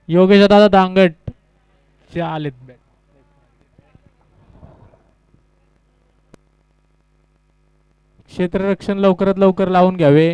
योगेश दादा दांगट चे आलेत बॅट. क्षेत्ररक्षण लवकरात लवकर लावून घ्यावे.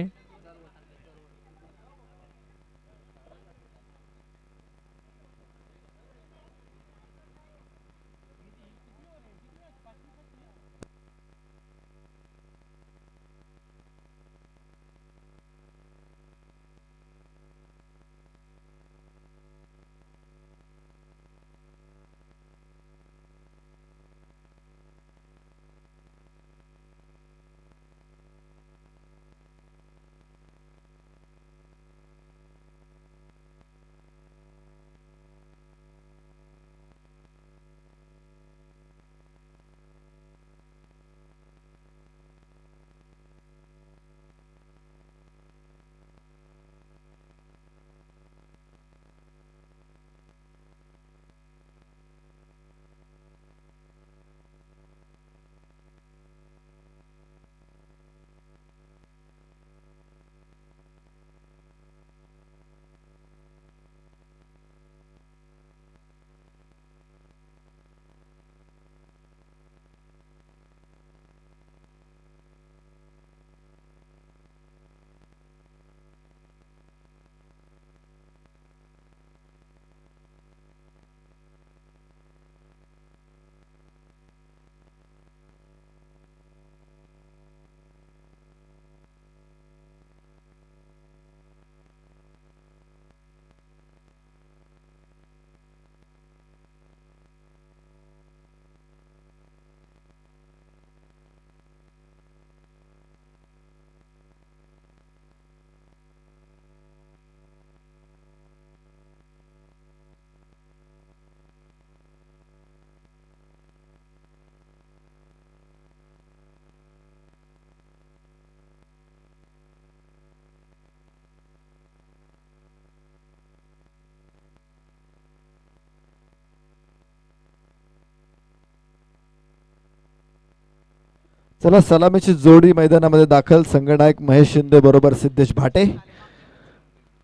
चला सलामीची जोडी मैदानामध्ये दाखल. संगनायक महेश शिंदे बरोबर सिद्धेश भाटे.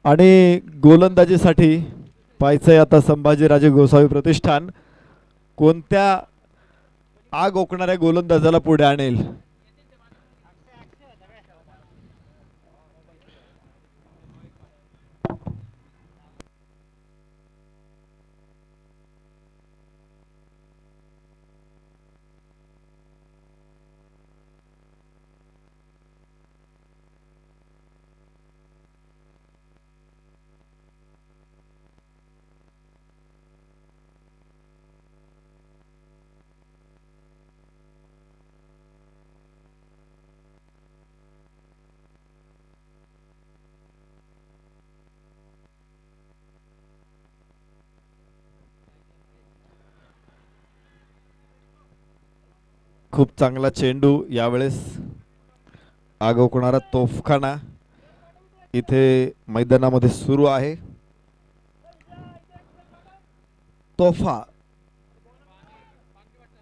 आणि गोलंदाजीसाठी पाहायचंय आता संभाजीराजे गोसावी प्रतिष्ठान कोणत्या आग ओकणाऱ्या गोलंदाजाला पुढे आणेल. खूप चांगला चेंडू यावेळेस आगवणारा तोफखाना इथे मैदानामध्ये सुरू आहे. तोफा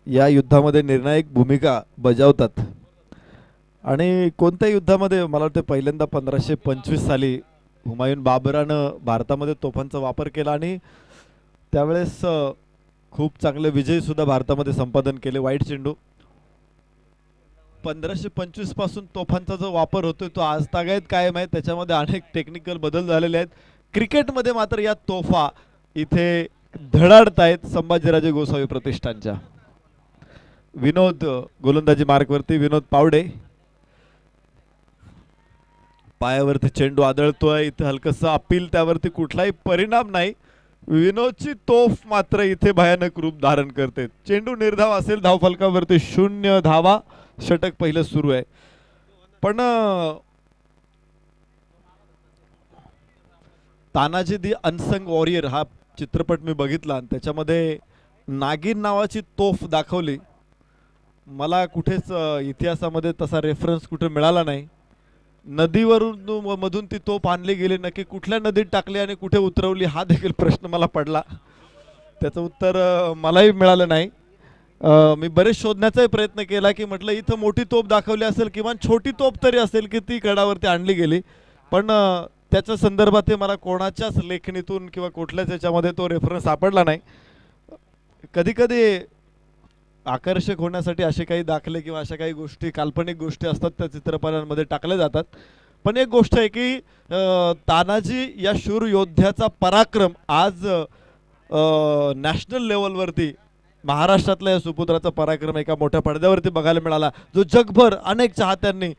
या युद्धामध्ये निर्णायक भूमिका बजावतात आणि कोणत्या युद्धामध्ये मला वाटतं पहिल्यांदा 1525 साली हुमायून बाबरानं भारतामध्ये तोफांचा वापर केला आणि त्यावेळेस खूप चांगले विजय सुद्धा भारतामध्ये संपादन केले. वाईट चेंडू. 1525 पासून तोफांचा जो वापर होतोय तो आज तागायत कायम आहे. त्याच्यामध्ये अनेक टेक्निकल बदल झालेले आहेत. क्रिकेटमध्ये मात्र या तोफा इथे धडाडत आहेत संभाजीराजे गोसावी प्रतिष्ठानच्या. विनोद गोलंदाजी मार्कवरती. विनोद पावडे पायावरती चेंडू आदळतोय. इथे हलकस अपील त्यावरती कुठलाही परिणाम नाही. विनोदची तोफ मात्र इथे भयानक रूप धारण करते. चेंडू निर्धाव असेल. धावफलकावरती 0 धावा. षटक पहिलं सुरू आहे. पण तानाजी दी अनसंग वॉरियर हा चित्रपट मी बघितला आणि त्याच्यामध्ये नागिन नावाची तोफ दाखवली. मला कुठेच इतिहासामध्ये तसा रेफरन्स कुठे मिळाला नाही. नदीवरून मधून ती तोफ आणली गेली. नक्की कुठल्या नदीत टाकली आणि कुठे उतरवली हा देखील प्रश्न मला पडला. त्याचं उत्तर मलाही मिळालं नाही. मी बरेच शोधण्याचाही प्रयत्न केला की म्हटलं इथं मोठी तोफ दाखवली असेल किंवा छोटी तोफ तरी असेल की ती गडावरती आणली गेली. पण त्याच्या संदर्भात मला कोणाच्याच लेखणीतून किंवा कुठल्याच याच्यामध्ये तो रेफरन्स सापडला नाही. कधी कधी आकर्षक होण्यासाठी असे काही दाखले किंवा अशा काही गोष्टी काल्पनिक गोष्टी असतात त्या चित्रपटांमध्ये टाकल्या जातात. पण एक गोष्ट आहे की तानाजी या शूर योद्ध्याचा पराक्रम आज नॅशनल लेवलवरती महाराष्ट्रातल्या या सुपुत्राचा पराक्रम एका मोठ्या पडद्यावरती बघायला मिळाला, जो जगभर अनेक चाहत्यांनी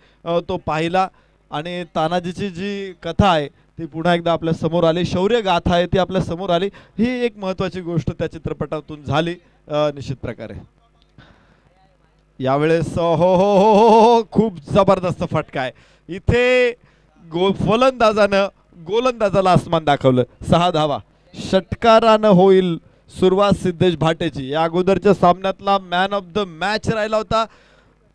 तो पाहिला. आणि तानाजीची जी कथा आहे ती पुन्हा एकदा आपल्या समोर आली, शौर्य गाथा आहे ती आपल्या समोर आली. ही एक महत्त्वाची गोष्ट त्या चित्रपटातून झाली निश्चित प्रकारे. यावेळेस हो हो हो हो हो खूप जबरदस्त फटका आहे इथे. फलंदाजानं गोलंदाजाला आसमान दाखवलं. 6 धावा षटकारानं होईल सुरुवात सिद्धेश भाटेची. या अगोदरच्या सामन्यातला मॅन ऑफ द मॅच राहिला होता.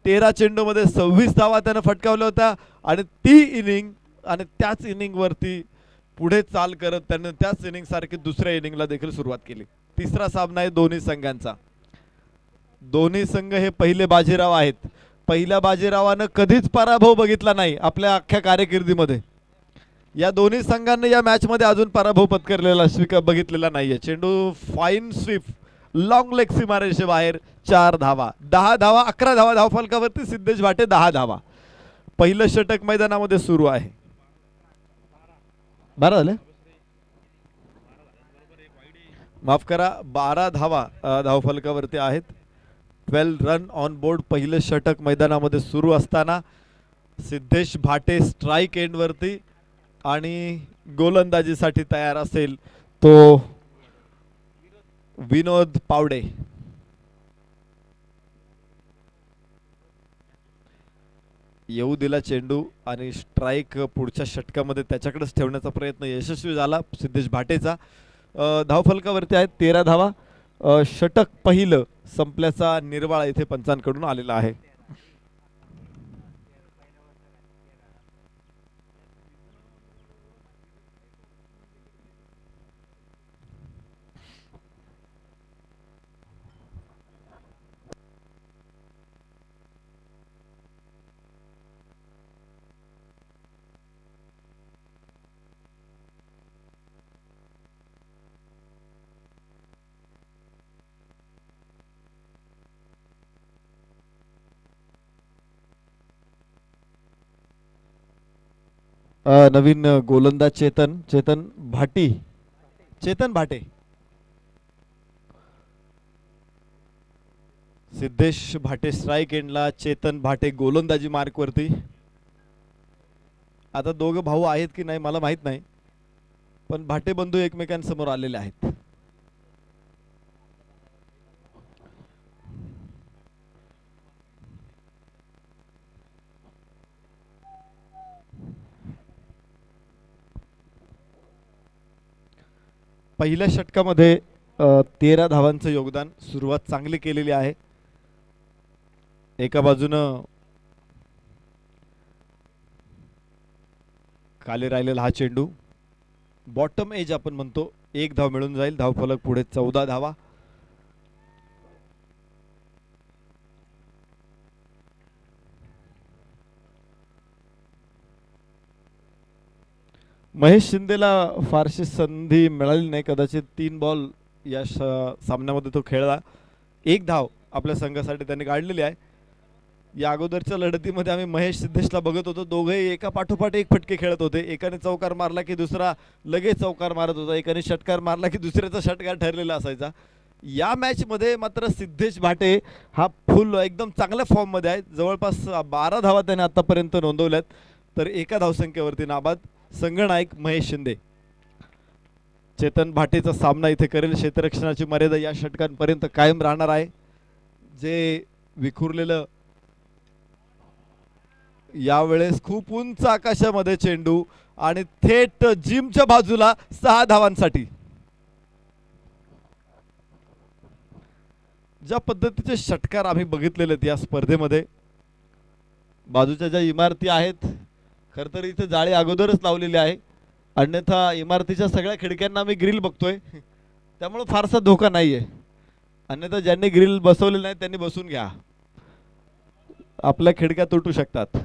13 चेंडूमध्ये 26 धावा त्यानं फटकावल्या होत्या आणि ती इनिंग आणि त्याच इनिंगवरती पुढे चाल करत त्यानं त्याच इनिंग सारखी दुसऱ्या इनिंगला देखील सुरुवात केली. तिसरा सामना आहे दोन्ही संघांचा. दोन्ही संघ हे पहिले बाजीराव आहेत. पहिल्या बाजीरावानं कधीच पराभव बघितला नाही आपल्या अख्ख्या कारकिर्दीमध्ये. या दोन्ही संघांनी या मॅच मध्ये अजून पराभव पत्करलेला बघितलेला नाहीये. चेंडू फाईन स्वीप लॉंग लेग सीमारेषे बाहेर. 4 धावा 10 धावा 11 धावा धावफलकावरती सिद्धेश भाटे 10 धावा. पहिलं षटक मैदानामध्ये सुरू आहे. 12 झाले माफ करा 12 धावा धावफलकावरती आहेत. 12 रन ऑन बोर्ड. पहिलं षटक मैदानामध्ये सुरू असताना सिद्धेश भाटे स्ट्राईक एंडवरती आणि गोलंदाजीसाठी तयार असेल तो विनोद पावडे. येऊ दिला चेंडू आणि स्ट्राईक पुढच्या षटकामध्ये त्याच्याकडेच ठेवण्याचा प्रयत्न यशस्वी झाला सिद्धेश भाटेचा. धावफलकावरती आहेत 13 धावा. षटक पहिलं संपल्याचा निर्वाळा इथे पंचांकडून आलेला आहे. नवीन गोलंदाज चेतन भाटे. सिद्धेश भाटे स्ट्राईक एंडला, चेतन भाटे गोलंदाजी मार्कवरती. आता दोघं भाऊ आहेत की नाही मला माहित नाही, पण भाटे बंधू एकमेकांसमोर आलेले आहेत. पहिल्या षटकामध्ये 13 धावांचं योगदान. सुरुवात चांगली केलेली आहे. एका बाजूनं खाली राहिलेला हा चेंडू बॉटम एज आपण म्हणतो. 1 धाव मिळून जाईल. धावफलक पुढे 14 धावा. महेश शिंदेला फारशी संधी मिळाली नाही. कदाचित 3 बॉल या सामन्यामध्ये तो खेळला. 1 धाव आपल्या संघासाठी त्यांनी काढलेली आहे. या अगोदरच्या लढतीमध्ये आम्ही महेश सिद्धेशला बघत होतो. दोघेही एका पाठोपाठ एक फटके खेळत होते. एकाने चौकार मारला की दुसरा लगेच चौकार मारत होता. एकाने षटकार मारला की दुसऱ्याचा षटकार ठरलेला असायचा. या मॅचमध्ये मात्र सिद्धेश भाटे हा फुल एकदम चांगल्या फॉर्ममध्ये आहे. जवळपास 12 धावा त्याने आतापर्यंत नोंदवल्यात. तर एका धावसंख्येवरती नाबाद संघनायक महेश शिंदे. चेतन भाटेचा सामना इथे करेल. क्षेत्ररक्षणाची मर्यादा या षटकांपर्यंत कायम राहणार आहे. जे विखुरलेलं यावेळेस खूप उंच आकाशामध्ये चेंडू आणि थेट जिमच्या बाजूला 6 धावांसाठी. ज्या पद्धतीचे षटकार आम्ही बघितलेले आहेत या स्पर्धेमध्ये, बाजूच्या ज्या इमारती आहेत खर तर इथे जाळी अगोदरच लावलेली आहे. अन्यथा इमारतीच्या सगळ्या खिडक्यांना आम्ही ग्रिल बघतोय, त्यामुळे फारसा धोका नाहीये. अन्यथा ज्यांनी ग्रिल बसवले नाही त्यांनी बसून घ्या, आपल्या खिडक्या तुटू शकतात.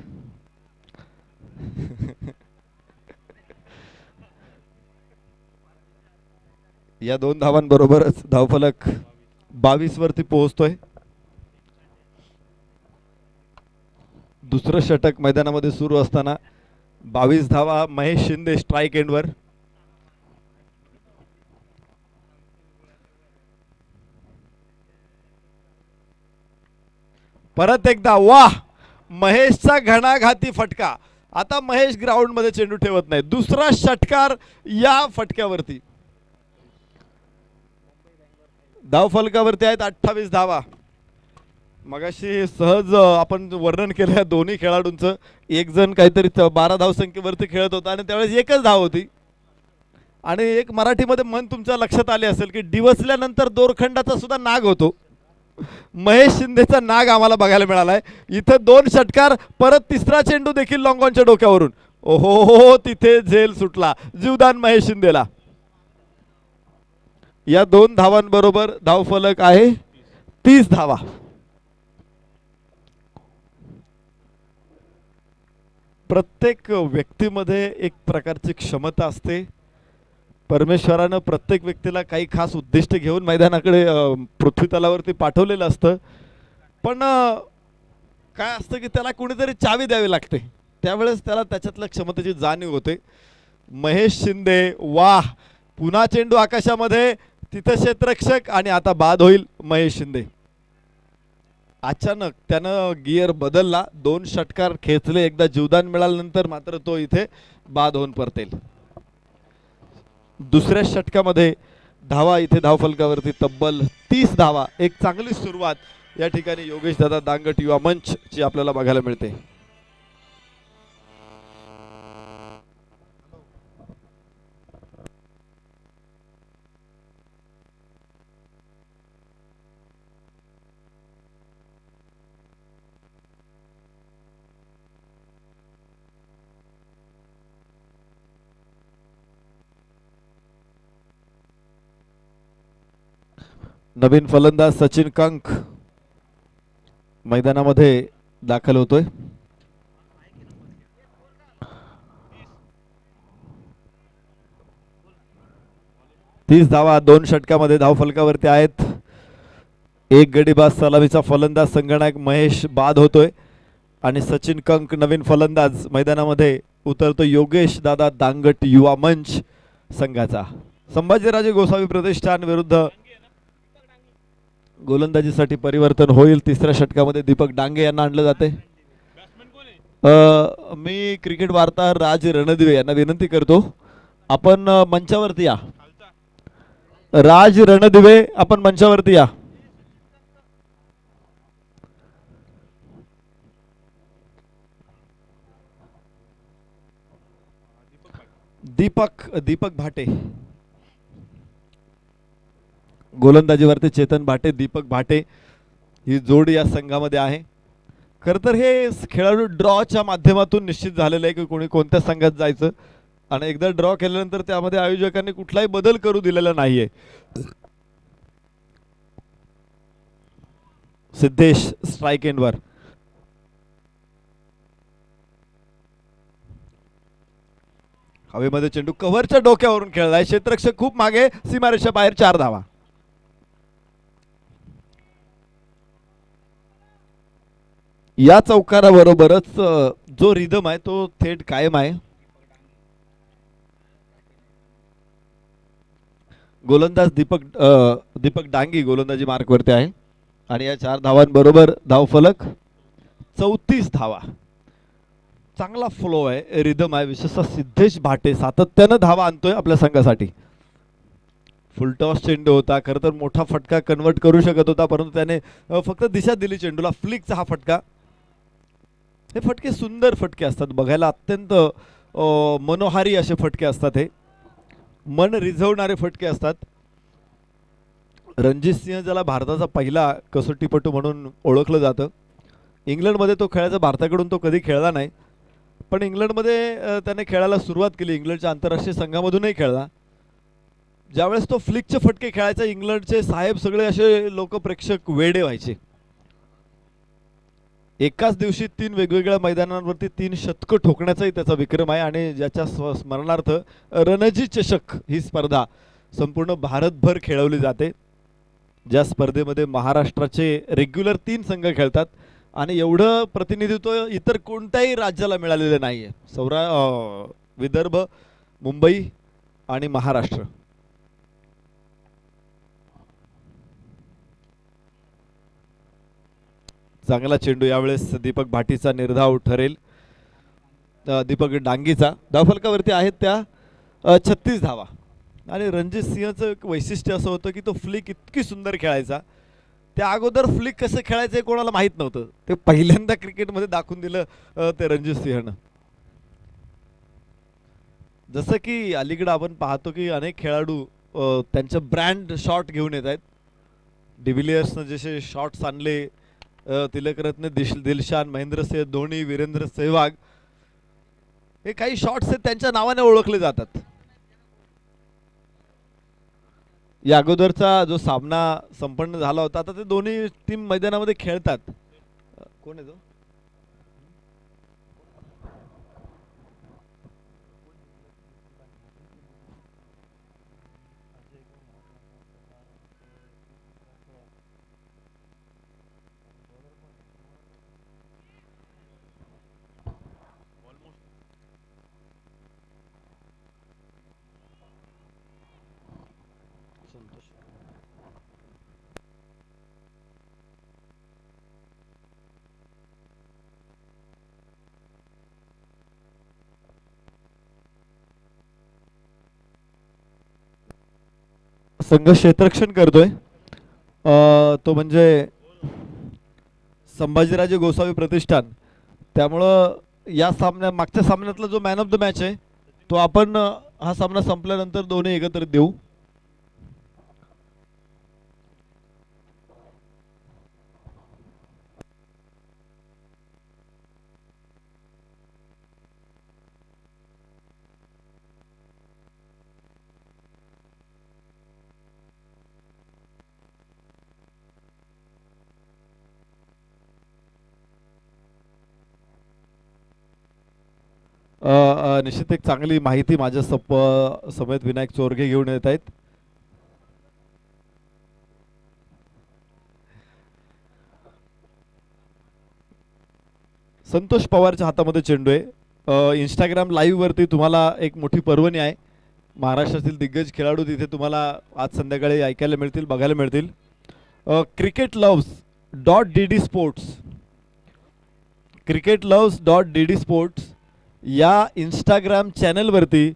या 2 धावांबरोबरच धावफलक 22 वरती पोहोचतोय. दुसरं षटक मैदानामध्ये सुरू असताना 22 धावा महेश शिंदे स्ट्राइक एंडवर. परत एकदा वाह, महेशचा घणाघाती फटका. आता महेश ग्राउंड मध्ये चेंडू ठेवत नाही. दुसरा षटकार या फटक्यावरती. धावफलकावरती आहेत 28 धावा. मगाशी सहज आपण वर्णन केलं या दोन्ही खेळाडूंचं. एक जण काहीतरी 12 धावसंख्येवरती खेळत होता आणि त्यावेळेस एकच धाव होती. आणि एक मराठीमध्ये मन तुमच्या लक्षात आले असेल की डिवसल्यानंतर दोरखंडाचा सुद्धा नाग होतो. महेश शिंदेचा नाग आम्हाला बघायला मिळालाय. इथं 2 षटकार, परत तिसरा चेंडू देखील लॉंगॉनच्या डोक्यावरून. ओहो, तिथे झेल सुटला. जीवदान महेश शिंदेला. या 2 धावांबरोबर धावफलक आहे 30 धावा. प्रत्येक व्यक्तीमध्ये एक प्रकारची क्षमता असते. परमेश्वरानं प्रत्येक व्यक्तीला काही खास उद्दिष्ट घेऊन मैदानाकडे पृथ्वी तलावरती पाठवलेलं असतं. पण काय असतं की त्याला कोणीतरी चावी द्यावी लागते. त्यावेळेस त्याला त्याच्यातल्या क्षमतेची जाणीव होते. महेश शिंदे, वाह, पुन्हा चेंडू आकाशामध्ये, तिथं क्षेत्ररक्षक आणि आता बाद होईल महेश शिंदे. अचानक त्यानं गिअर बदलला. 2 षटकार खेचले. एकदा जीवदान मिळाल्यानंतर मात्र तो इथे बाद होऊन परतेल. दुसऱ्या षटकामध्ये धावा इथे धावफलकावरती तब्बल 30 धावा. एक चांगली सुरुवात या ठिकाणी योगेश दादा दांगट युवा मंच ची आपल्याला बघायला मिळते. नवीन फलंदाज सचिन कंक मैदानामध्ये दाखल होतोय. तीस धावा 2 षटकामध्ये धावफलकावरती आहेत. एक गडीबाज सलामीचा फलंदाज संगणक महेश बाद होतोय आणि सचिन कंक नवीन फलंदाज मैदानामध्ये उतरतो. योगेश दादा दांगट युवा मंच संघाचा. संभाजीराजे गोसावी प्रतिष्ठान विरुद्ध गोलंदाजीसाठी परिवर्तन होईल. तिसऱ्या षटकामध्ये दीपक डांगे यांना आणलं जाते. मी क्रिकेट वार्ताहर राज रणदिवे यांना विनंती करतो, आपण मंचावरती या. राज रणदिवे, आपण मंचावरती या. दीपक भाटे गोलंदाजीवरती, चेतन भाटे, दीपक भाटे ही जोडी या संघामध्ये आहे. खरं तर हे खेळाडू ड्रॉच्या माध्यमातून निश्चित झालेलं आहे की कोणी कोणत्या संघात जायचं. आणि एकदा ड्रॉ केल्यानंतर त्यामध्ये आयोजकांनी कुठलाही बदल करू दिलेला नाहीये. सिद्धेश स्ट्राइक एंडवर. हवेमध्ये चेंडू कव्हरच्या डोक्यावरून खेळलाय. क्षेत्ररक्षक खूप मागे, सीमारेषा बाहेर. 4 धावा. या चौकाराबरोबरच जो रिदम आहे तो थेट कायम आहे. गोलंदाज दीपक डांगी गोलंदाजी मार्कवरती आहे आणि या 4 धावांबरोबर धावफलक 34 धावा. चांगला फ्लो आहे, रिदम आहे. विशेषतः सिद्धेश भाटे सातत्यानं धावा आणतोय आपल्या संघासाठी. फुलटॉस चेंडू होता, खरं तर मोठा फटका कन्वर्ट करू शकत होता, परंतु त्याने फक्त दिशा दिली चेंडूला. फ्लिकचा हा फटका. हे फटके सुंदर फटके असतात बघायला, अत्यंत मनोहारी असे फटके असतात. हे मन रिझवणारे फटके असतात. रणजित सिंह ज्याला भारताचा पहिला कसोटीपटू म्हणून ओळखलं जातं, इंग्लंडमध्ये तो खेळायचा. भारताकडून तो कधी खेळला नाही, पण इंग्लंडमध्ये त्याने खेळायला सुरुवात केली. इंग्लंडच्या आंतरराष्ट्रीय संघामधूनही खेळला. ज्यावेळेस तो फ्लिकचे फटके खेळायचा, इंग्लंडचे साहेब सगळे असे लोक प्रेक्षक वेडे व्हायचे. एकाच दिवशी 3 वेगवेगळ्या मैदानांवरती 3 शतकं ठोकण्याचाही त्याचा विक्रम आहे आणि ज्याच्या स्मरणार्थ रणजी चषक ही स्पर्धा संपूर्ण भारतभर खेळवली जाते. ज्या स्पर्धेमध्ये महाराष्ट्राचे रेग्युलर 3 संघ खेळतात आणि एवढं प्रतिनिधित्व इतर कोणत्याही राज्याला मिळालेलं नाही आहे. विदर्भ, मुंबई आणि महाराष्ट्र. चांगला चेंडू यावेळेस दीपक भाटीचा निर्धाव ठरेल. दीपक डांगीचा धावफलकावरती आहेत त्या 36 धावा. आणि रणजित सिंहचं एक वैशिष्ट्य असं होतं की तो फ्लिक इतकी सुंदर खेळायचा. त्या अगोदर फ्लिक कसं खेळायचं हे कोणाला माहीत नव्हतं. ते पहिल्यांदा क्रिकेटमध्ये दाखवून दिलं ते रणजित सिंहनं. जसं की अलीकडे आपण पाहतो की अनेक खेळाडू त्यांचं ब्रँड शॉट घेऊन येत आहेत. डिव्हिलियर्सनं जसे शॉट्स आणले, तिलकरत्न, दिलशान, महेंद्रसिंह धोनी, वीरेंद्र सेहवाग, हे काही शॉट्स आहेत त्यांच्या नावाने ओळखले जातात. या अगोदरचा जो सामना संपन्न झाला होता, आता ते दोन्ही टीम मैदानामध्ये खेळतात. कोण आहे तो? संघ क्षेत्ररक्षण करतोय तो म्हणजे संभाजीराजे गोसावी प्रतिष्ठान. त्यामुळं या मागच्या सामन्यातला जो मॅन ऑफ द मॅच आहे तो आपण हा सामना संपल्यानंतर दोन्ही एकत्र देऊ. निश्चित एक चांगली माहिती माझ्या समेत विनायक चोरगे घेऊन येत आहेत. संतोष पवारच्या हातामध्ये चेंडू आहे. इंस्टाग्राम लाईव्ह वरती तुम्हाला एक मोठी पर्वणी आहे. महाराष्ट्रातील दिग्गज खेळाडू तिथे तुम्हाला आज संध्याकाळी ऐकायला मिळतील, बघायला मिळतील. cricketloves.dd sports cricketloves.dd sports या इंस्टाग्राम चॅनलवरती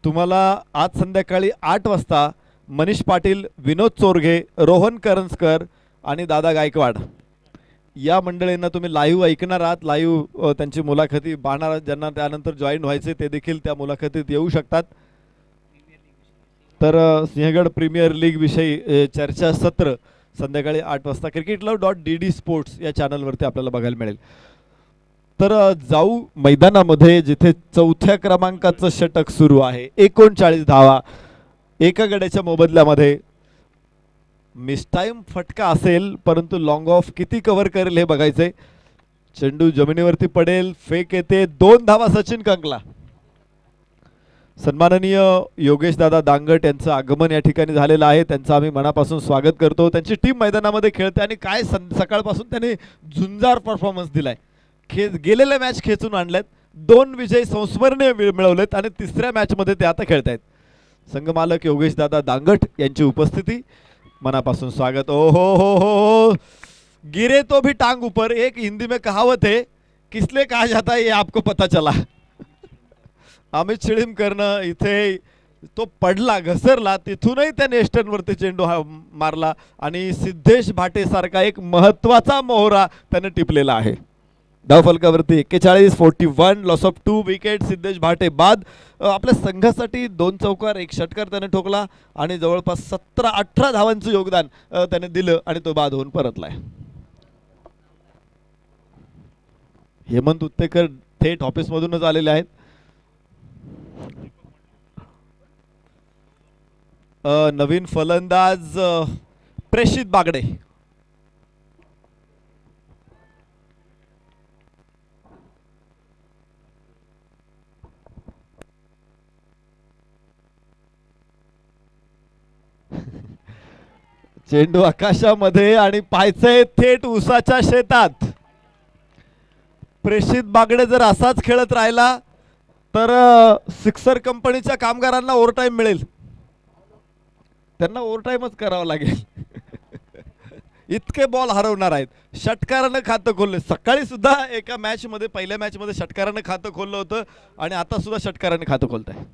तुम्हाला आज संध्याकाळी 8 वाजता मनीष पाटील, विनोद चोरगे, रोहन करंजकर आणि दादा गायकवाड या मंडळींना तुम्ही लाईव्ह ऐकणार आहात. लाईव्ह त्यांची मुलाखती पाहणार. ज्यांना त्यानंतर जॉईन व्हायचे ते देखील त्या मुलाखतीत येऊ शकतात. तर सिंहगड प्रीमियर लीग विषयी चर्चासत्र संध्याकाळी 8 वाजता cricketloves.dd sports या चॅनलवरती आपल्याला बघायला मिळेल. तर जाऊ मैदानामध्ये जिथे 4थ्या क्रमांकाचं षटक सुरू आहे. 39 धावा एका गड्याच्या मोबदल्यामध्ये. मिसटाईम फटका असेल परंतु लॉंग ऑफ किती कव्हर करेल हे बघायचंय. चेंडू जमिनीवरती पडेल, फेक येते, 2 धावा सचिन कंकला. सन्माननीय योगेश दादा दांगट यांचं आगमन या ठिकाणी झालेलं आहे. त्यांचं आम्ही मनापासून स्वागत करतो. त्यांची टीम मैदानामध्ये खेळते आणि काय सकाळपासून त्यांनी झुंजार परफॉर्मन्स दिलाय. गेलेल्या मॅच खेचून आणल्यात, 2 विजय संस्मरणीय मिळवलेत आणि 3ऱ्या मॅचमध्ये ते आता खेळतायत. संघमालक योगेश दादा दांगट यांची उपस्थिती मनापासून स्वागत. ओ हो, गिरे तो भी टांग ऊपर. एक हिंदी में कहावत है, किसले कहा जाता है ये आपको पता चला. अमित शिळीमकरनं इथे तो पडला, घसरला, तिथूनही त्याने एस्टर्नवरती चेंडू मारला आणि सिद्धेश भाटे सारखा एक महत्वाचा मोहरा त्याने टिपलेला आहे. धावफलकावरती 41-41 loss of 2 wicket. Siddhesh Bhate बाद. आपल्या संघासाठी 2 चौकार 1 षटकार त्याने ठोकला आणि जवळपास 17-18 धावांचं योगदान त्याने दिलं आणि तो बाद होऊन परतलाय. हेमंत उत्तेकर थेट ऑफिसमधूनच आलेले आहेत. नवीन फलंदाज प्रेषित बागडे. चेंडू आकाशामध्ये आणि पाहायचंय थेट उसाच्या शेतात. प्रेषित बागडे जर असाच खेळत राहिला तर सिक्सर कंपनीच्या कामगारांना ओव्हरटाईम मिळेल. त्यांना ओव्हरटाईमच करावं लागेल. इतके बॉल हरवणार आहेत. षटकारानं खातं खोलले. सकाळी सुद्धा एका मॅच मध्ये, पहिल्या मॅच मध्ये षटकारानं खातं खोललं होतं आणि आता सुद्धा षटकारानं खातं खोलत आहे.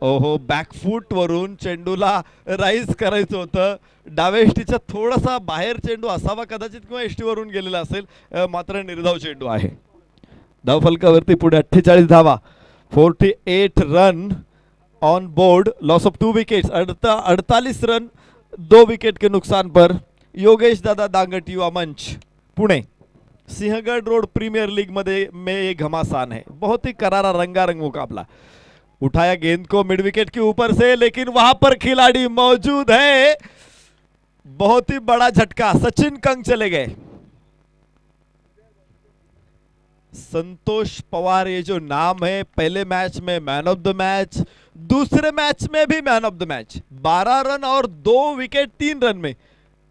ओहो, बॅकफूट वरून चेंडूला राईज करायचं होतं. डाव्या एष्टीच्या थोडासा बाहेर चेंडू असावा कदाचित, किंवा एष्टी वरून गेलेला असेल. मात्र निर्धाव चेंडू आहे. धावफलकावरती पुढे 48 धावा, 48 run on board, loss of 2 wickets, 48 run 2 wicket के नुकसान पर. Yogesh Dada Dangat Yuva Manch Pune. Sinhagad road premier league में ये घमासान है. बहुत ही करारा रंगारंग मुकाबला. उठाया गेंद को मिड विकेट के ऊपर से, लेकिन वहां पर खिलाड़ी मौजूद है. बहुत ही बड़ा झटका. सचिन कंग चले गए. संतोष पवार ये जो नाम है, पहले मैच में मैन ऑफ द मैच, दूसरे मैच में भी man of the match. 12 run और 2 विकेट 3 रन में.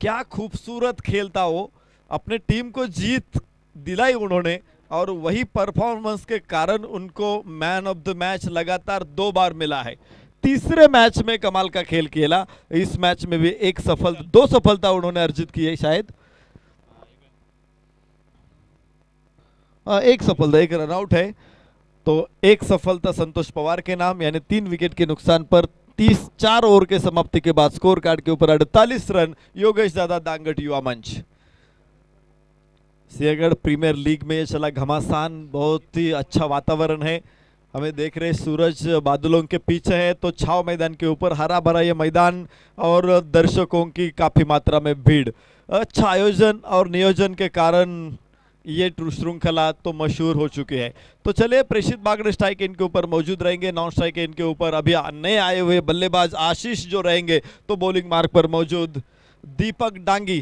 क्या खूबसूरत खेलता वो. अपने टीम को जीत दिलाई उन्होंने, और वही परफॉर्मेंस के कारण उनको मैन ऑफ द मैच लगातार 2 बार मिला है. तीसरे मैच में कमाल का खेल खेला. इस मैच में भी 2 सफलता उन्होंने अर्जित की है. शायद एक सफलता, 1 रन आउट है. तो 1 सफलता संतोष पवार के नाम, यानी 3 विकेट के नुकसान पर 4 ओवर के समाप्ति के बाद स्कोर कार्ड के ऊपर 48 रन. योगेश दादा दांगट युवा मंच. सिंहगढ़ प्रीमियर लीग में ये चला घमासान. बहुत ही अच्छा वातावरण है. हमें देख रहे सूरज बादलों के पीछे है, तो छाव मैदान के ऊपर हरा भरा ये मैदान और दर्शकों की काफी मात्रा में भीड़. अच्छा आयोजन और नियोजन के कारण ये श्रृंखला तो मशहूर हो चुकी है. तो चलिए, प्रेषित बागड़े स्ट्राइक इनके ऊपर मौजूद रहेंगे. नॉन स्ट्राइक इनके ऊपर अभी नए आए हुए बल्लेबाज आशीष जो रहेंगे, तो बॉलिंग मार्ग पर मौजूद दीपक डांगी,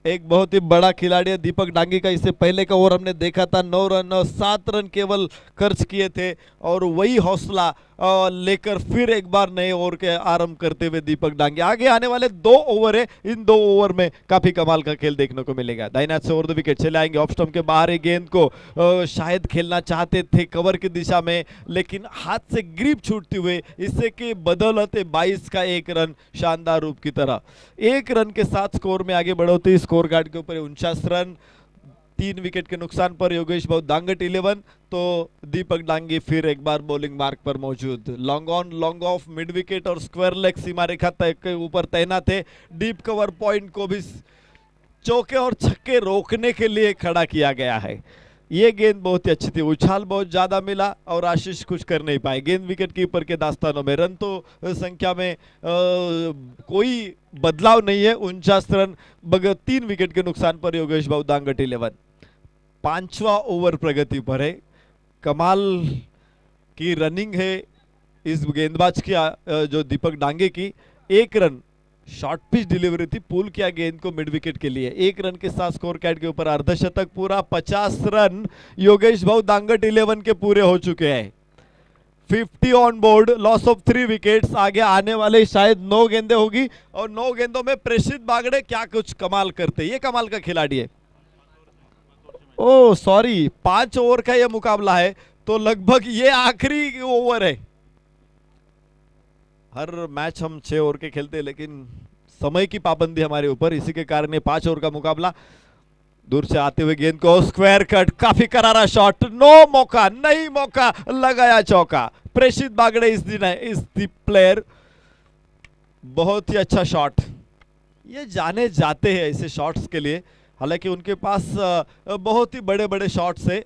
एक बहुत ही बड़ा खिलाड़ी है. दीपक डांगी का इससे पहले का ओवर हमने देखा था, 9 रन और 7 रन केवल खर्च किए थे, और वही हौसला लेकर फिर एक बार नए ओवर के आरंभ करते हुए दीपक डांगी. आगे आने वाले 2 ओवर है. इन 2 ओवर में काफी कमाल का खेल देखने को मिलेगा. दाहिने हाथ से ओवर द विकेट चले आएंगे. ऑफ स्टंप के बाहर एक गेंद को शायद खेलना चाहते थे कवर की दिशा में, लेकिन हाथ से ग्रिप छूटते हुए, इससे कि बदौलत 22 का 1 रन शानदार रूप की तरह 1 रन के साथ स्कोर में आगे बढ़ोती. स्कोर कार्ड के ऊपर 49 रन, 3 विकेट के नुकसान पर योगेश भाऊ दांगट 11. तो दीपक डांगी फिर एक बार बॉलिंग मार्क पर मौजूद. Long on long off, mid wicket और स्क्वायर लेग सीमा रेखा के ऊपर तैनात है. डीप कवर पॉइंट को भी चौके और छक्के रोकने के लिए खड़ा किया गया है. ये गेंद बहुत ही अच्छी थी. उछाल बहुत ज्यादा मिला और आशीष कुछ कर नहीं पाए. गेंद विकेट कीपर के दास्तानों में. रन तो संख्या में कोई बदलाव नहीं है. 49 रन 3 विकेट के नुकसान पर योगेश भाऊ दांगट 11. 5वां ओवर प्रगति पर है. कमाल की रनिंग है इस गेंदबाज की, जो दीपक डांगे की. 1 रन शॉर्ट पिच डिलीवरी थी, पुल किया गेंद को मिड विकेट के लिए. 1 रन के साथ स्कोर कार्ड के ऊपर अर्धशतक पूरा. 50 रन योगेश भाऊ दांगट 11 के पूरे हो चुके हैं. 50 on board, loss of 3 wickets. आगे आने वाले शायद 9 गेंदें होगी, और 9 गेंदों में प्रेषित बागड़े क्या कुछ कमाल करते. ये कमाल का खिलाड़ी है. ओ सॉरी, 5 ओवर का यह मुकाबला है, तो लगभग ये आखिरी ओवर है. हर मैच हम 6 ओवर के खेलते हैं, लेकिन समय की पाबंदी हमारे ऊपर, इसी के कारण ये 5 ओवर का मुकाबला. दूर से आते हुए गेंद को स्क्वायर कट, काफी करारा शॉट. नो मौका, नहीं मौका, लगाया चौका. प्रेषित बागड़े इस दी प्लेयर. बहुत ही अच्छा शॉट. ये जाने जाते हैं ऐसे शॉट्स के लिए. हालांकि उनके पास बहुत ही बड़े बड़े शॉट्स है.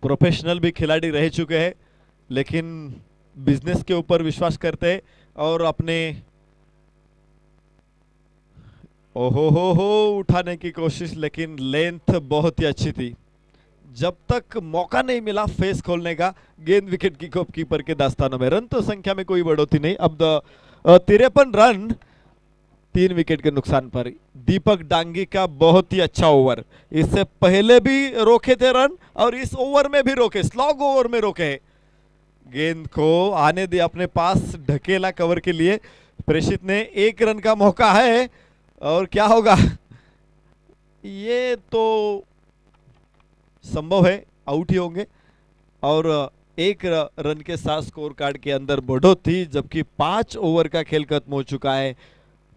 प्रोफेशनल भी खिलाड़ी रह चुके हैं, लेकिन बिजनेस के ऊपर विश्वास करते हैं और अपने हो उठाने की कोशिश, लेकिन लेंथ बहुत ही अच्छी थी. जब तक मौका नहीं मिला फेस खोलने का, गेंद विकेट की कीपर के दास्तानों में. रन तो संख्या में कोई बढ़ोतरी नहीं. अब 53 रन 3 विकेट के नुकसान पर. दीपक डांगी का बहुत ही अच्छा ओवर. इससे पहले भी रोके थे रन, और इस ओवर में भी रोके, स्लॉग ओवर में रोके. गेंद को आने दिया अपने पास, ढकेला कवर के लिए। प्रेषित ने 1 रन का मौका है और क्या होगा, ये तो संभव है, आउट ही होंगे। और 1 रन के साथ स्कोर कार्ड के अंदर बढ़ोतरी, जबकि 5 ओवर का खेल खत्म हो चुका है।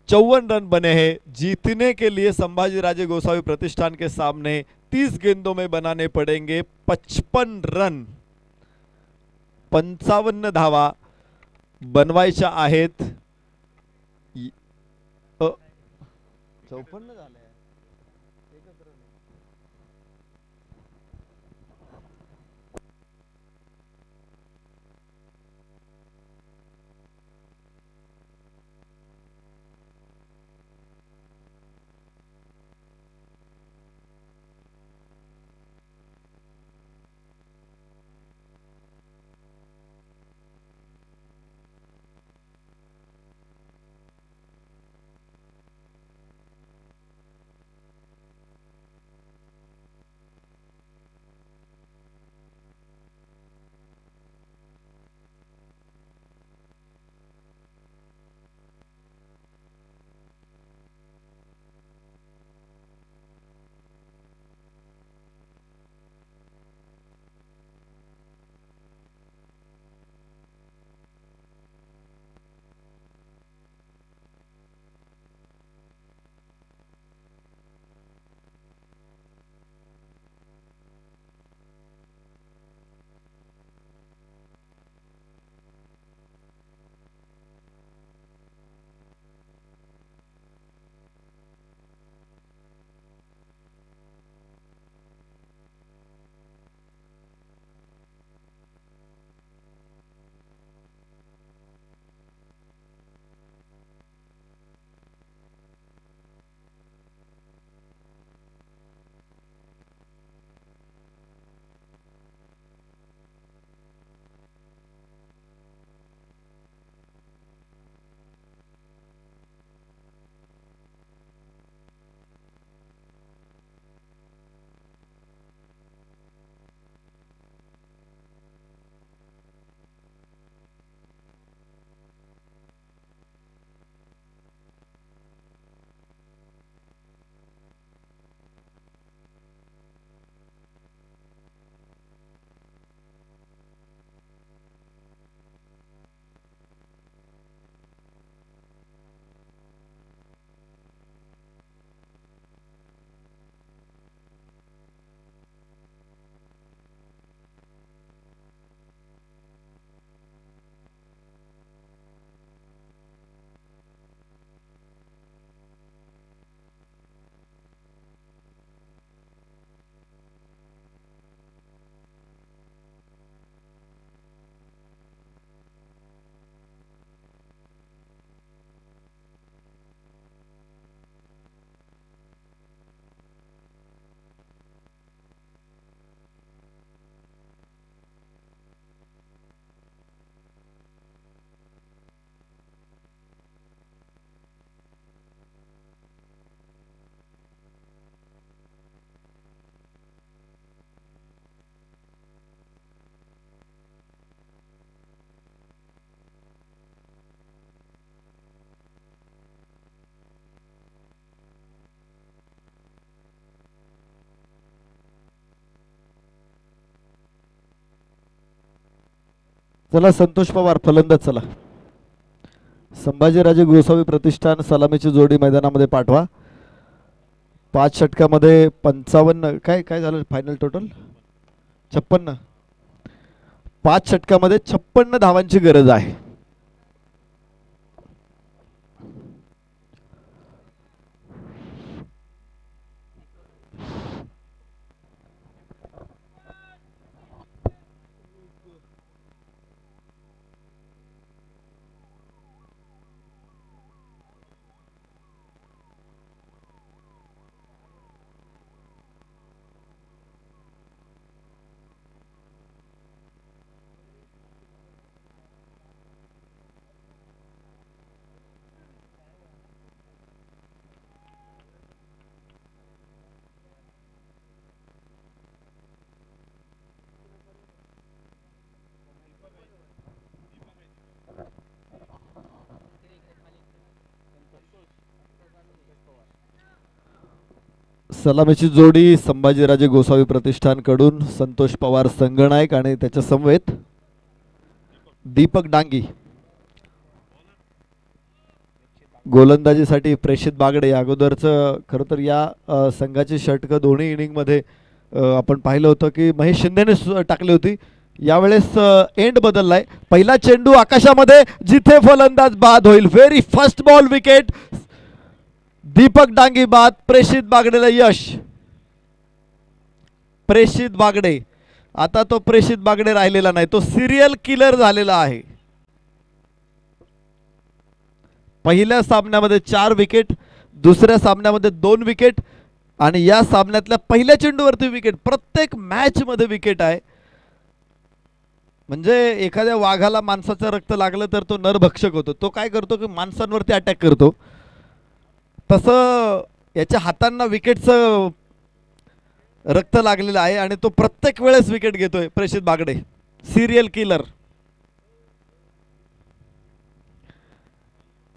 54 रन बने हैं। जीतने के लिए संभाजी राजे गोसावी प्रतिष्ठान के सामने 30 गेंदों में बनाने पड़ेंगे 55 रन। 55 धावा बनवायच्या आहेत। 54 झाले। चला संतोष पवार फलंदाज, चला संभाजीराजे गोसावी प्रतिष्ठान सलामीची जोडी मैदानामध्ये पाठवा। 5 षटकामध्ये 55, काय काय झालं फायनल टोटल 56। 5 षटकामध्ये 56 धावांची गरज आहे। सलामीची जोडी संभाजीराजे गोसावी प्रतिष्ठानकडून संतोष पवार संगनायक आणि त्याच्या समवेत दीपक डांगी. गोलंदाजीसाठी प्रेषित बागडे. अगोदरचं खरं तर या संघाची षटकं दोन्ही इनिंगमध्ये आपण पाहिलं होतं की महेश शिंदेने टाकली होती. यावेळेस एंड बदललाय. पहिला चेंडू आकाशामध्ये, जिथे फलंदाज बाद होईल. Very first ball wicket. Deepak Dangi बाद. प्रेषित बागडेला यश. प्रेषित बागडे, आता तो प्रेषित बागडे राहिलेला नाही, तो सिरियल किलर झालेला आहे. पहिल्या सामन्यामध्ये 4 विकेट, दुसऱ्या सामन्यामध्ये 2 विकेट आणि या सामन्यातल्या पहिल्या चेंडूवरती विकेट. प्रत्येक मॅच मध्ये विकेट आहे. म्हणजे एखाद्या वाघाला माणसाचं रक्त लागलं तर तो नरभक्षक होतो. तो काय करतो की माणसांवरती अटॅक करतो. तसं याच्या हातांना विकेटचं रक्त लागलेलं आहे आणि तो प्रत्येक वेळेस विकेट घेतोय प्रेषित बागडे. Serial killer.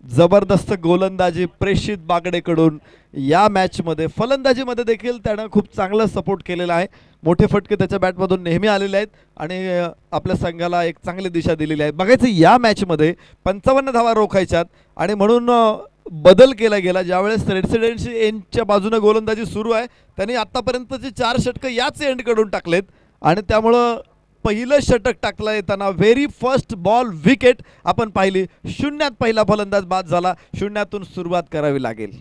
जबरदस्त गोलंदाजी प्रेषित बागडेकडून या मॅचमध्ये. फलंदाजीमध्ये देखील त्यानं खूप चांगला सपोर्ट केलेला आहे. मोठे फटके त्याच्या बॅटमधून नेहमी आलेले आहेत आणि आपल्या संघाला एक चांगली दिशा दिलेली आहे. बघायचं या मॅचमध्ये 55 धावा रोखायच्यात आणि म्हणून बदल केला गेला. ज्यावेळेस रेसिडेन्सी एंडच्या बाजूने गोलंदाजी सुरू आहे, त्यांनी आतापर्यंतचे 4 षटकं याच एंडकडून टाकलेत आणि त्यामुळं पहिलं षटक टाकलं येताना व्हेरी फर्स्ट बॉल विकेट आपण पाहिली. 0त पहिला फलंदाज बाद झाला. 0तून सुरुवात करावी लागेल.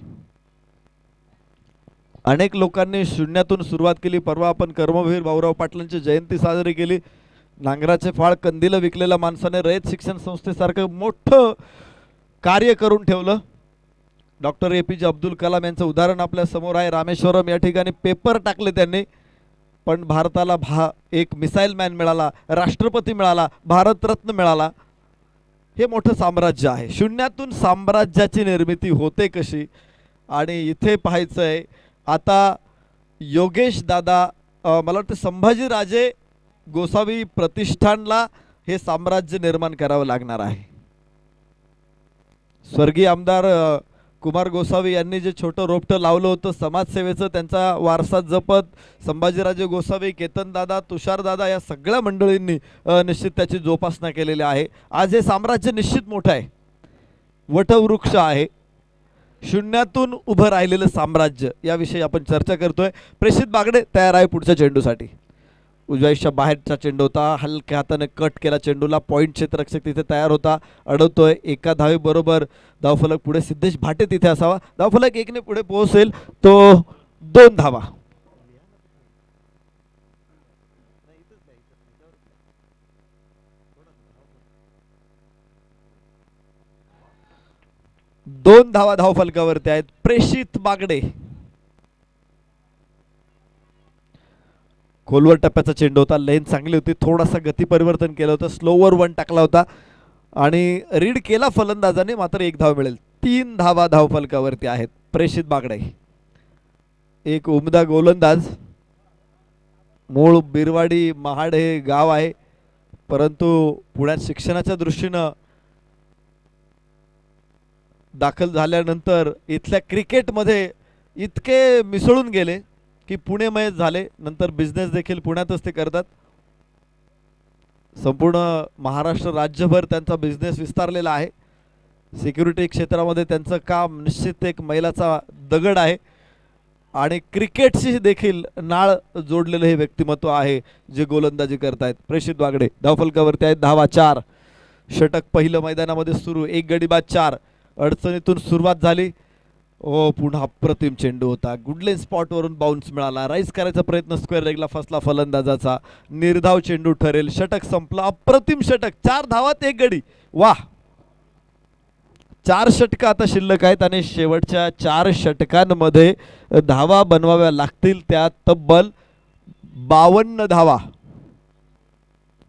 अनेक लोकांनी 0तून सुरुवात केली. परवा आपण कर्मवीर भाऊराव पाटलांची जयंती साजरी केली. नांगराचे फाळ कंदील विकलेल्या माणसाने रयत शिक्षण संस्थेसारखं मोठं कार्य करून ठेवलं. डॉक्टर APJ अब्दुल कलाम यांचं उदाहरण आपल्या समोर आहे. रामेश्वरम या ठिकाणी पेपर टाकले त्यांनी, पण भारताला एक मिसाईल मॅन मिळाला, राष्ट्रपती मिळाला, भारतरत्न मिळाला. हे मोठं साम्राज्य आहे. 0तून साम्राज्याची निर्मिती होते कशी आणि इथे पाहायचं आहे आता योगेश दादा, मला वाटतं संभाजीराजे गोसावी प्रतिष्ठानला हे साम्राज्य निर्माण करावं लागणार आहे. स्वर्गीय आमदार कुमार गोसावी यांनी जे छोटं रोपटं लावलं होतं समाजसेवेचं, त्यांचा वारसा जपत संभाजीराजे गोसावी, केतनदादा, तुषारदादा या सगळ्या मंडळींनी निश्चित त्याची जोपासना केलेली आहे. आज हे साम्राज्य निश्चित मोठं आहे, वटवृक्ष आहे. 0तून उभं राहिलेलं साम्राज्य याविषयी आपण चर्चा करतोय. प्रेषित बागडे तयार आहे पुढच्या चेंडूसाठी. उजव्याच्या बाहेरचा चेंडू होता, हलक्या हाताने कट केला चेंडूला. पॉईंट क्षेत्ररक्षक तिथे तयार होता, अडवतोय. एका धावेबरोबर धावफलक पुढे. सिद्धेश भाटे तिथे असावा. धावफलक 1ने पुढे पोहोचेल तो 2 धावा. दोन धावा धावफलकावरती आहेत. प्रेषित बागडे. खोलवर टप्प्याचा चेंडू होता, लेन चांगली होती, थोडासा गती परिवर्तन केलं होतं, स्लोवर 1 टाकला होता आणि रीड केला फलंदाजाने, मात्र 1 धाव मिळेल. 3 धावा धावफलकावरती आहेत. प्रेषित बागडे एक उमदा गोलंदाज. मूळ बिरवाडी महाड हे गाव आहे, परंतु पुण्यात शिक्षणाच्या दृष्टीनं दाखल झाल्यानंतर इथल्या क्रिकेटमध्ये इतके मिसळून गेले की पुणेमय झाले. नंतर बिझनेस देखील पुण्यातच ते करतात. संपूर्ण महाराष्ट्र राज्यभर त्यांचा बिझनेस विस्तारलेला आहे. सिक्युरिटी क्षेत्रामध्ये त्यांचं काम निश्चित एक मैलाचा दगड आहे आणि क्रिकेटशी देखील नाळ जोडलेलं हे व्यक्तिमत्व आहे जे गोलंदाजी करतायत. प्रेषित बागडे धावफलकावरती आहेत. धावा 4. षटक पहिलं मैदानामध्ये सुरू. 1 गडी बाद 4. अडचणीतून सुरुवात झाली. पुन्हा अप्रतिम चेंडू होता. गुडलेन स्पॉटवरून बाउन्स मिळाला. राईज करायचा प्रयत्न स्क्वेअर लेगला फसला फलंदाजाचा. निर्धाव चेंडू ठरेल. षटक संपला. अप्रतिम षटक. 4 धावात 1 गडी. वाह. 4 षटकं आता शिल्लक आहेत आणि शेवटच्या 4 षटकांमध्ये धावा बनवाव्या लागतील. त्या तब्बल 52 धावा.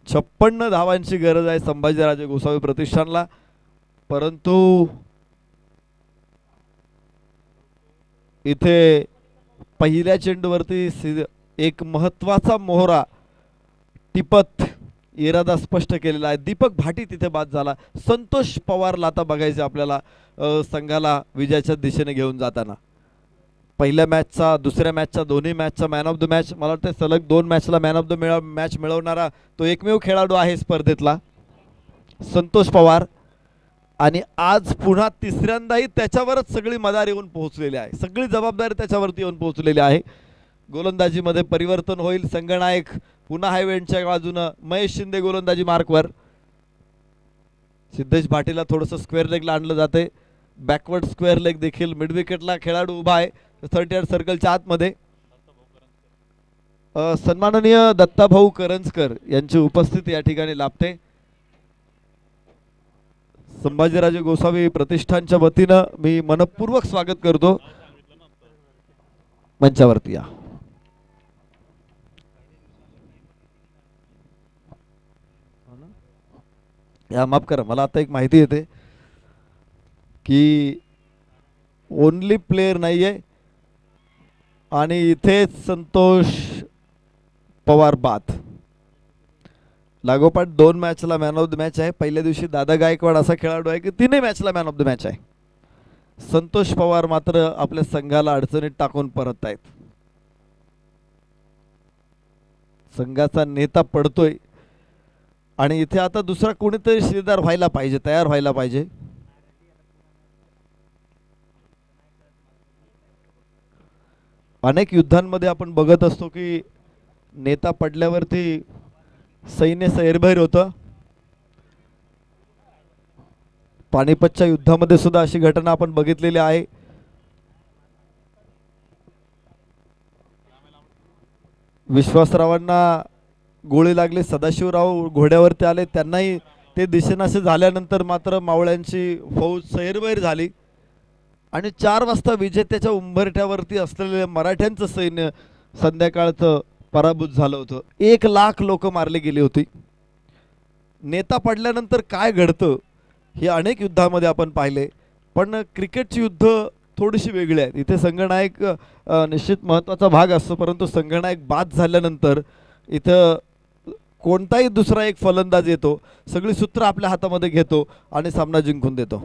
56 धावांची गरज आहे संभाजीराजे गोसावी प्रतिष्ठानला. परंतु इथे पहिल्या चेंडूवरती एक महत्त्वाचा मोहरा टिपत इरादा स्पष्ट केलेला आहे. दीपक भाटी तिथे बाद झाला. संतोष पवारला आता बघायचे आपल्याला संघाला विजयाच्या दिशेने घेऊन जाताना. पहिल्या मॅचचा, दुसऱ्या मॅचचा, दोन्ही मॅचचा मॅन ऑफ द मॅच, मला वाटतं सलग 2 मॅचला मॅन ऑफ द मॅच मिळवणारा तो एकमेव खेळाडू आहे स्पर्धेतला संतोष पवार. आणि आज पुन्हा तिसऱ्यांदाही त्याच्यावरच सगळी मदार येऊन पोहोचलेली आहे, सगळी जबाबदारी त्याच्यावरती येऊन पोहोचलेली आहे. गोलंदाजीमध्ये परिवर्तन होईल. संघनायक पुन्हा हायवेंडच्या बाजूनं, महेश शिंदे गोलंदाजी मार्कवर. सिद्धेश भाटीला थोडंसं स्क्वेअर लेगला आणलं जाते, बॅकवर्ड स्क्वेअर लेग देखील. मिड विकेटला खेळाडू उभा आहे 30 सर्कलच्या आतमध्ये. सन्माननीय दत्ताभाऊ करंजकर यांची उपस्थिती या ठिकाणी लाभते. संभाजीराजे गोसावी प्रतिष्ठानच्या वतीनं मी मनपूर्वक स्वागत करतो. मंचावरती या माफ करा, मला आता एक माहिती येते की ओनली प्लेयर नाहीये आणि इथेच संतोष पवार बाद. लागोपाठ 2 मॅचला मॅन ऑफ द मॅच आहे. पहिल्या दिवशी दादा गायकवाड असा खेळाडू आहे की 3 मॅचला मॅन ऑफ द मॅच आहे. संतोष पवार मात्र आपल्या संघाला अडचणीत टाकून परत आहेत. संघाचा नेता पडतोय आणि इथे आता दुसरा कोणीतरी शिलेदार व्हायला पाहिजे, तयार व्हायला पाहिजे. अनेक युद्धांमध्ये आपण बघत असतो की नेता पडल्यावरती सैन्य सैरभैर होतं. पानिपतच्या युद्धामध्ये सुद्धा अशी घटना आपण बघितलेली आहे. विश्वासरावांना गोळी लागली, सदाशिवराव घोड्यावरती आले, त्यांनाही ते दिसेनासे झाल्यानंतर मात्र मावळ्यांची फौज सैरभैर झाली आणि 4 वाजता विजेत्याच्या उंबरठ्यावरती असलेले मराठ्यांचं सैन्य संध्याकाळचं पराभूत झालं होतं. 1 लाख लोक मारली गेली होती. नेता पडल्यानंतर काय घडतं हे अनेक युद्धामध्ये आपण पाहिले, पण क्रिकेटची युद्ध थोडीशी वेगळी आहेत. इथे संघनायक निश्चित महत्त्वाचा भाग असतो, परंतु संघनायक बाद झाल्यानंतर इथं कोणताही दुसरा एक फलंदाज येतो, सगळी सूत्र आपल्या हातामध्ये घेतो आणि सामना जिंकून देतो.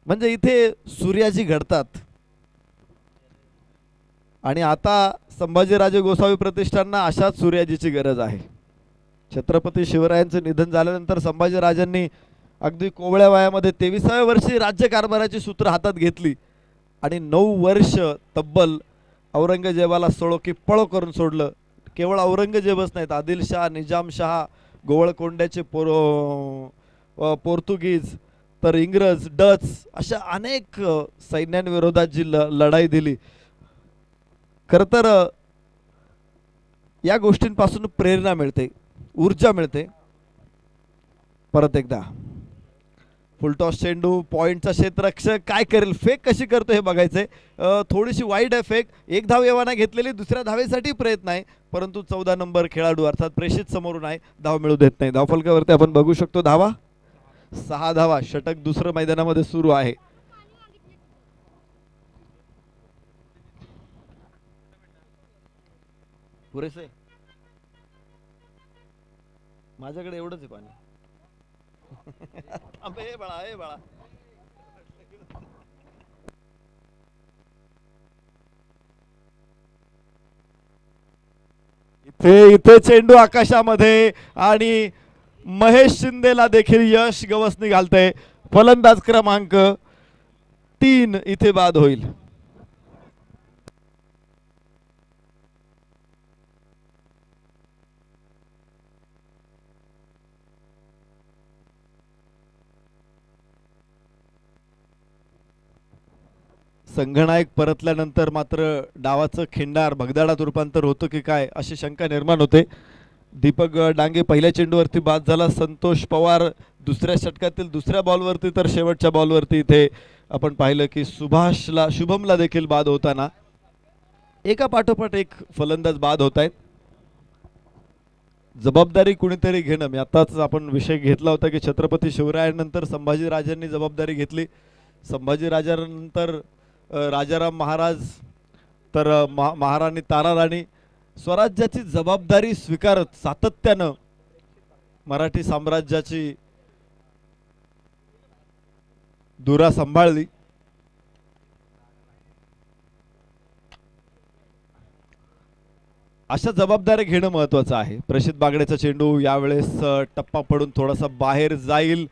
म्हणजे इथे सूर्याजी घडतात. आणि आता संभाजीराजे गोसावी प्रतिष्ठानना अशाच सूर्याजीची गरज आहे. छत्रपती शिवरायांचे निधन झाल्यानंतर संभाजीराजांनी अगदी कोवळ्या वयामध्ये 23व्या वर्षी राज्यकारभाराची सूत्र हातात घेतली आणि 9 वर्ष तब्बल औरंगजेबाला सळो की पळो करून सोडलं. केवळ औरंगजेबच नाहीत, आदिलशाह, निजामशाह, गोवळकोंड्याचे पोर्तुगीज, तर इंग्रज, डच अशा अनेक सैन्यांविरोधात जी लढाई दिली. खरं तर या गोष्टींपासून प्रेरणा मिळते, ऊर्जा मिळते. परत एकदा फुलटॉस चेंडू, पॉइंटचा क्षेत्ररक्षक काय करेल, फेक कशी करतो हे बघायचंय. थोडीशी वाईड आहे फेक, 1 धाव एव्हाना घेतलेली, दुसऱ्या धावेसाठी प्रयत्न आहे, परंतु 14 नंबर खेळाडू अर्थात प्रेषित समोरून आहे, धाव मिळू देत नाही. धावफलकावरती आपण बघू शकतो धावा 6 धावा. षटक दुसरं मैदानामध्ये सुरू आहे. पुरेसे माझ्याकडे एवढंच आहे पाणी. हे बाळा, हे बाळा. इथे चेंडू आकाशामध्ये आणि महेश शिंदेला देखील यश गवसणी घालतंय. फलंदाज क्रमांक 3 इथे बाद होईल. संघनायक परतल्यानंतर मात्र डावाचं खिंडार भगदाडात रूपांतर होतं की काय अशी शंका निर्माण होते. दीपक डांगे पहिल्या चेंडूवरती बाद झाला. संतोष पवार दुसऱ्या षटकातील दुसऱ्या बॉलवरती, तर शेवटच्या बॉलवरती इथे आपण पाहिलं की शुभमला देखील बाद होताना एका पाठोपाठ एक फलंदाज बाद होत आहेत. जबाबदारी कुणीतरी घेणं, मी आताच आपण विषय घेतला होता की छत्रपती शिवरायांनंतर संभाजीराजांनी जबाबदारी घेतली. संभाजीराजांनंतर राजाराम महाराज, तर महाराणी ताराराणी स्वराज्याची जबाबदारी स्वीकारत सातत्यानं मराठी साम्राज्याची धुरा सांभाळली. अशा जबाबदाऱ्या घेणं महत्वाचं आहे. प्रसिद्ध बागडेचा चेंडू यावेळेस टप्पा पडून थोडासा बाहेर जाईल.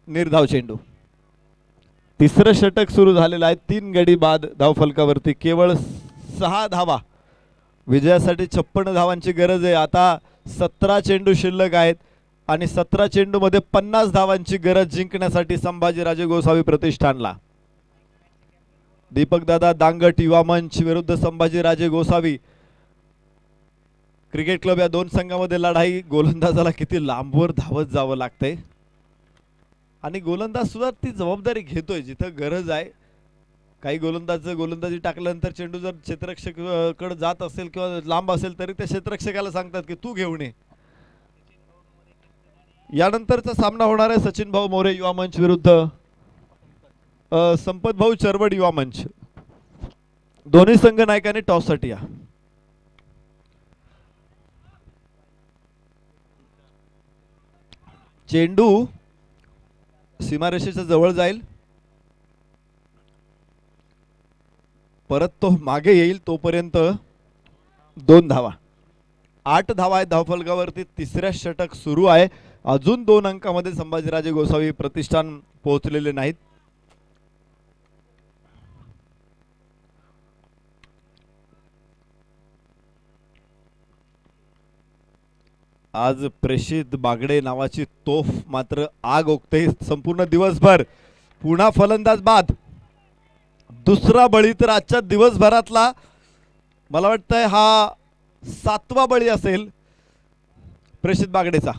निर्धाव चेंडू. तिसरं षटक सुरू झालेलं आहे. 3 गडी बाद धावफलकावरती केवळ 6 धावा. विजयासाठी 56 धावांची गरज आहे. आता 17 चेंडू शिल्लक आहेत आणि 17 चेंडूमध्ये 50 धावांची गरज जिंकण्यासाठी संभाजीराजे गोसावी प्रतिष्ठानला. दीपक दादा दांगट युवा मंच विरुद्ध संभाजीराजे गोसावी क्रिकेट क्लब या दोन संघामध्ये लढाई. गोलंदाजाला किती लांबवर धावत जावं लागतंय आणि गोलंदाज सुद्धा ती जबाबदारी घेतोय जिथं गरज आहे. काही गोलंदाजी टाकल्यानंतर चेंडू जर क्षेत्ररक्षकाकडे जात असेल किंवा लांब असेल तरी त्या क्षेत्ररक्षकाला सांगतात की तू घेऊन ये. यानंतरचा सामना होणार आहे सचिन भाऊ मोरे युवा मंच विरुद्ध संपत भाऊ चरवड युवा मंच. दोन्ही संघ नायकांनी टॉससाठी या. चेंडू सीमारेषेच्या जवळ जाईल. परत तो मागे येईल तोपर्यंत 2 धावा. 8 धावा आहेत धावफलकावरती. तिसऱ्या षटक सुरू आहे. अजून 2 अंकामध्ये संभाजीराजे गोसावी प्रतिष्ठान पोहोचलेले नाहीत. आज प्रेषित बागडे नावाची तोफ मात्र आग ओकते संपूर्ण दिवसभर. पुन्हा फलंदाज बाद. दुसरा बळी तर आजच्या दिवसभरातला मला वाटतंय हा 7वा बळी असेल प्रेषित बागडेचा.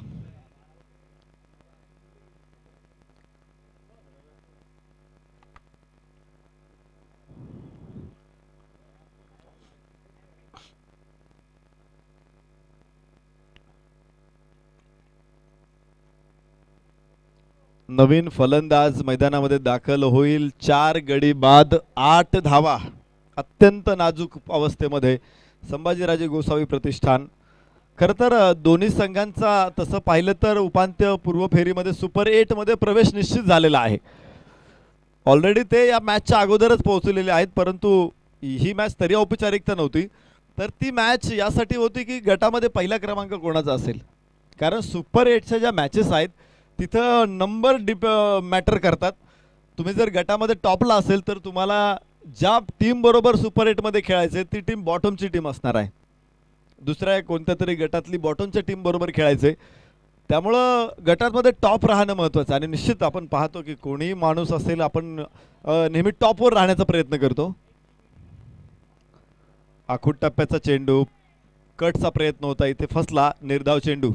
नवीन फलंदाज मैदानामध्ये दाखल होईल. 4 गडी बाद 8 धावा. अत्यंत नाजूक अवस्थेमध्ये संभाजीराजे गोसावी प्रतिष्ठान. खरं तर दोन्ही संघांचा तसं पाहिलं तर उपांत्य पूर्व फेरीमध्ये सुपर 8 मध्ये प्रवेश निश्चित झालेला आहे. ऑलरेडी ते या मॅचच्या अगोदरच पोहोचलेले आहेत. परंतु ही मॅच तरी औपचारिकता नव्हती तर ती मॅच यासाठी होती की गटामध्ये पहिला क्रमांक कोणाचा असेल. कारण सुपर 8च्या ज्या मॅचेस आहेत तिथं नंबर मॅटर करतात. तुम्ही जर गटामध्ये टॉपला असेल तर तुम्हाला ज्या टीम बरोबर सुपर 8 मध्ये खेळायचे ती टीम बॉटमची टीम असणार आहे. दुसऱ्या कोणत्या तरी गटातली बॉटमच्या टीम बरोबर खेळायचे. त्यामुळं गटामध्ये टॉप राहणं महत्त्वाचं आणि निश्चित आपण पाहतो की कोणीही माणूस असेल आपण नेहमी टॉपवर राहण्याचा प्रयत्न करतो. आखूड टप्प्याचा चेंडू. कटचा प्रयत्न होता इथे फसला. निर्धाव चेंडू.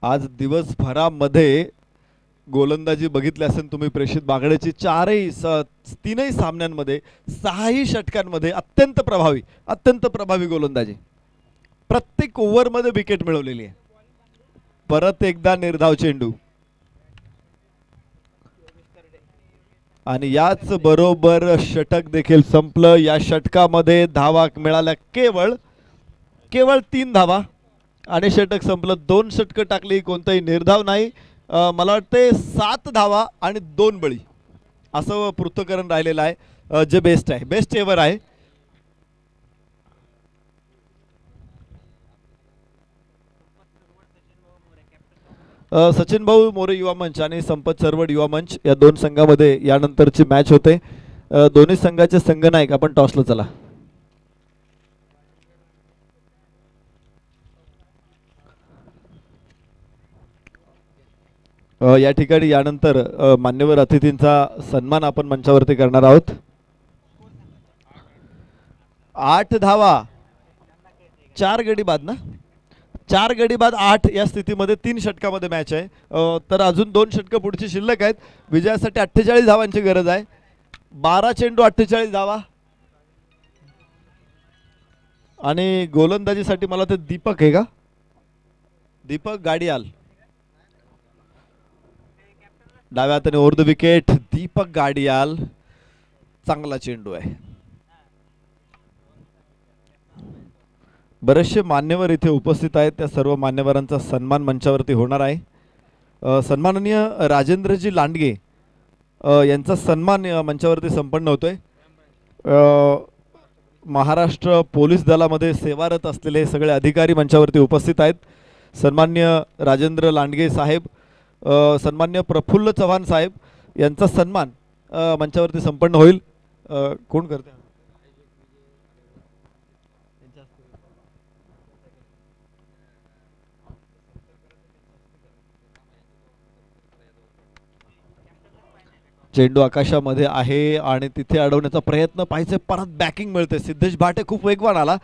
आज दिवसभरामध्ये गोलंदाजी बघितली असेल तुम्ही प्रेषित बागडेची. 3ही सामन्यांमध्ये 6ही षटकांमध्ये अत्यंत प्रभावी गोलंदाजी. प्रत्येक ओव्हरमध्ये विकेट मिळवलेली आहे. परत एकदा निर्धाव चेंडू आणि याच बरोबर षटक देखील संपलं. या षटकामध्ये धावा मिळाल्या केवळ 3 धावा आणि षटक संपलं. 2 षटकं टाकली कोणताही निर्धाव नाही. मला वाटते 7 धावा आणि 2 बळी असं पृथ्थकरण राहिलेलं आहे जे बेस्ट एव्हर आहे. सचिन भाऊ मोरे युवा मंच आणि संपत चरवड युवा मंच या 2 संघामध्ये यानंतरची मॅच होते. दोन्ही संघाचे संघनायक आपण टॉसला चला. या ठिकाणी यानंतर मान्यवर अतिथींचा सन्मान आपण मंचावरती करणार आहोत. 8 धावा 4 गडी बाद ना. 4 गडी बाद 8 या स्थितीमध्ये 3 षटकामध्ये मॅच आहे. तर अजून 2 षटकं पुढची शिल्लक आहेत. विजयासाठी 48 धावांची गरज आहे. 12 चेंडू 48 धावा आणि गोलंदाजीसाठी मला ते दीपक आहे का दीपक गाडियाल डाव्या हाताने ओव्हर द विकेट. दीपक गाडियाल. चांगला चेंडू आहे. बरेचसे मान्यवर इथे उपस्थित आहेत. त्या सर्व मान्यवरांचा सन्मान मंचावरती होणार आहे. सन्माननीय राजेंद्रजी लांडगे यांचा सन्मान मंचावरती संपन्न होतोय. महाराष्ट्र पोलीस दलामध्ये सेवारत असलेले सगळे अधिकारी मंचावरती उपस्थित आहेत. सन्मान्य राजेंद्र लांडगे साहेब, सन्मान्य प्रफुल्ल चव्हाण साहेब यांचा सन्मान मंचावरती संपन्न होईल. कोण करते? चेंडू आकाशामध्ये आहे आणि तिथे अडवण्याचा प्रयत्न पाहिजे, परत बॅकिंग मिळते. सिद्धेश भाटे खूप वेगवान आला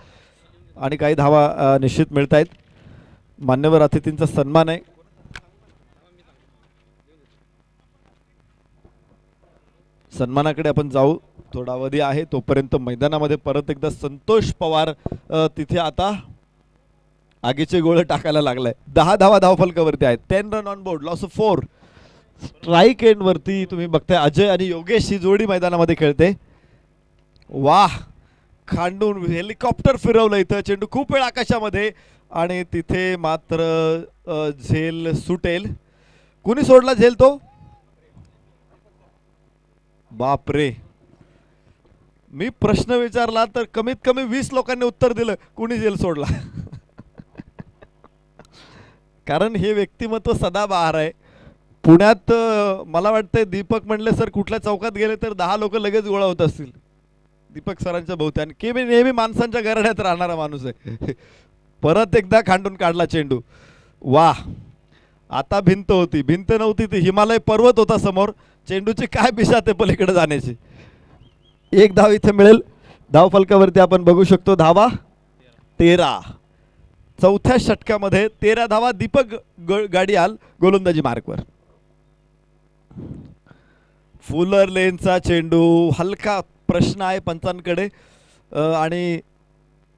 आणि काही धावा निश्चित मिळत आहेत. मान्यवर अतिथींचा सन्मान आहे. सन्मानाकडे आपण जाऊ, थोडा अवधी आहे तोपर्यंत मैदानामध्ये परत एकदा संतोष पवार तिथे आता आगीचे गोळे टाकायला लागलाय. 10 धावा धावफलकावरती आहेत. 10 run on board, loss of 4. Strike end वरती तुम्ही बघताय अजय आणि योगेश ही जोडी मैदानामध्ये खेळते. वाह, खांडून हेलिकॉप्टर फिरवलं इथं. चेंडू खूप वेळ आकाशामध्ये आणि तिथे मात्र झेल सुटेल. कुणी सोडला झेल? तो बापरे, मी प्रश्न विचारला तर कमीत कमी 20 लोकांनी उत्तर दिलं कुणी झेल सोडला. कारण हे व्यक्तिमत्व सदाबहार आहे. पुण्यात मला वाटतंय दीपक म्हणले सर कुठल्या चौकात गेले तर 10 लोक लगेच गोळा होत असतील दीपक सरांच्या भोवती. आणि के मी नेहमी माणसांच्या गरड्यात राहणारा माणूस आहे. परत एकदा खांडून काढला चेंडू. वाह, आता भिंत होती, भिंत नव्हती ती हिमालय पर्वत होता समोर. चेंडूची काय बिशा ते पलीकडे जाण्याची. 1 धाव इथे मिळेल. धावफलकावरती आपण बघू शकतो धावा 13. चौथ्या षटकामध्ये 13 धावा. दीपक गाडियाल गोलंदाजी मार्कवर. फुलर लेनचा चेंडू, हलका प्रश्न आहे पंचांकडे आणि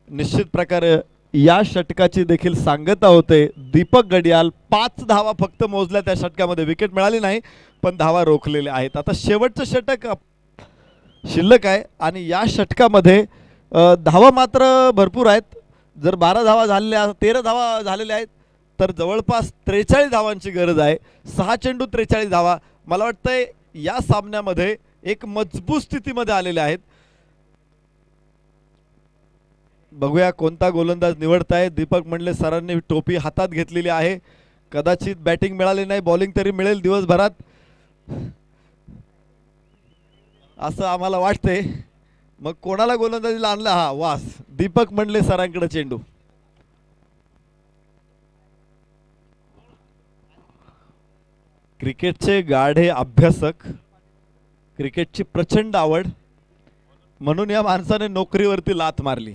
निश्चित प्रकारे या षटकाची देखील सांगता होते. दीपक गडियाल 5 धावा फक्त मोजल्या त्या षटकामध्ये. विकेट मिळाली नाही पण धावा रोखलेल्या आहेत. आता शेवटचं षटक शिल्लक आहे आणि या षटकामध्ये धावा मात्र भरपूर आहेत. जर 12 धावा झालेल्या, 13 धावा झालेल्या आहेत तर जवळपास 43 धावांची गरज आहे. 6 चेंडू 43 धावा. मला वाटतंय या सामन्यामध्ये एक मजबूत स्थितीमध्ये आलेले आहेत. बघूया कोणता गोलंदाज निवडताय. दीपक मंडले सरांनी टोपी हातात घेतलेली आहे. कदाचित बॅटिंग मिळाली नाही, बॉलिंग तरी मिळेल दिवसभरात असं आम्हाला वाटते. मग कोणाला गोलंदाजीला आणला? हा वास, दीपक मंडले सरांकडे चेंडू. क्रिकेटचे गाढे अभ्यासक, क्रिकेटची प्रचंड आवड, म्हणून या माणसाने नोकरीवरती लाथ मारली.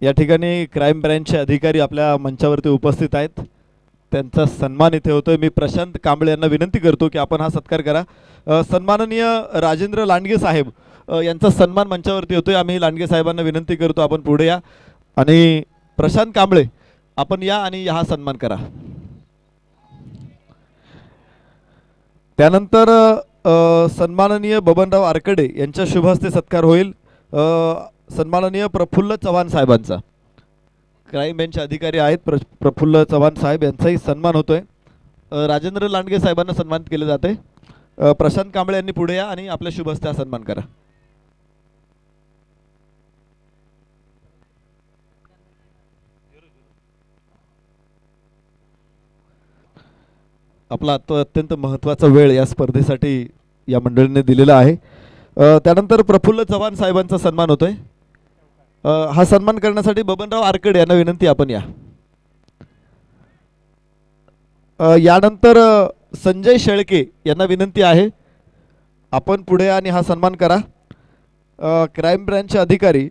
या ठिकाणी क्राईम ब्रँचचे अधिकारी आपल्या मंचावरती उपस्थित आहेत. त्यांचा सन्मान इथे होतोय. मी प्रशांत कांबळे यांना विनंती करतो की आपण हा सत्कार करा. सन्माननीय राजेंद्र लांडगे साहेब यांचा सन्मान मंचावरती होतोय. आम्ही लांडगे साहेबांना विनंती करतो आपण पुढे या आणि प्रशांत कांबळे आपण या आणि हा सन्मान करा. त्यानंतर सन्माननीय बबनराव आरकडे यांच्या शुभ हस्ते सत्कार होईल. सन्माननीय प्रफुल्ल चव्हाण साहेबांचा, क्राईम बेंचचे अधिकारी आहेत प्रफुल्ल चव्हाण साहेब, यांचाही सन्मान होतोय. राजेंद्र लांडगे साहेबांना सन्मानित केले जाते. प्रशांत कांबळे यांनी पुढे या आणि आपल्या शुभ हस्ते हा सन्मान करा. आपला तो अत्यंत महत्त्वाचा वेळ या स्पर्धेसाठी या मंडळीने दिलेला आहे. त्यानंतर प्रफुल्ल चव्हाण साहेबांचा सन्मान होतोय. हा सन्मान करण्यासाठी बबनराव आरकडे यांना विनंती आपण या. यानंतर संजय शेळके यांना विनंती आहे आपण पुढे आणि हा सन्मान करा. क्राईम ब्रँचचे अधिकारी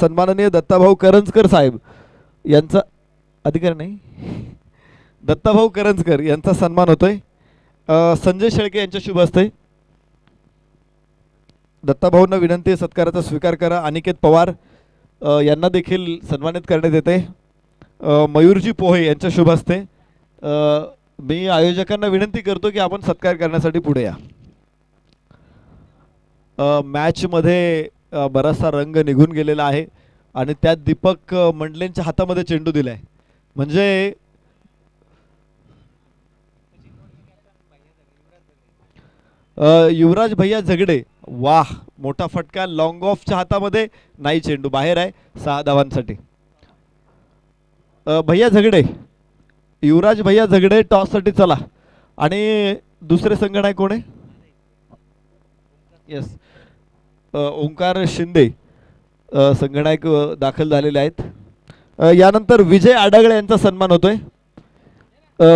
सन्माननीय दत्ताभाऊ करंजकर साहेब यांचा, अधिकारी नाही दत्ताभाऊ करंजकर यांचा सन्मान होतोय. संजय शेळके यांच्या शुभ हस्ते. दत्ताभाऊंना विनंती सत्काराचा स्वीकार करा. अनिकेत पवार यांना देखील सन्मानित करण्यात येते. मयूरजी पोहे यांच्या शुभ हस्ते. मी आयोजकांना विनंती करतो की आपण सत्कार करण्यासाठी पुढे या. मॅचमध्ये बराचसा रंग निघून गेलेला आहे आणि त्यात दीपक मंडलेंच्या हातामध्ये चेंडू दिलाय. म्हणजे युवराज भैया झगडे वाह, मोठा फटका लॉंग ऑफच्या हातामध्ये, नाही, चेंडू बाहेर आहे 6 धावांसाठी. भैया झगडे, युवराज भैया झगडे टॉस साठी चला. आणि दुसरे संघनायक कोण आहे? येस, ओंकार शिंदे संघनायक दाखल झालेले आहेत. यानंतर विजय आडागळे यांचा सन्मान होतोय.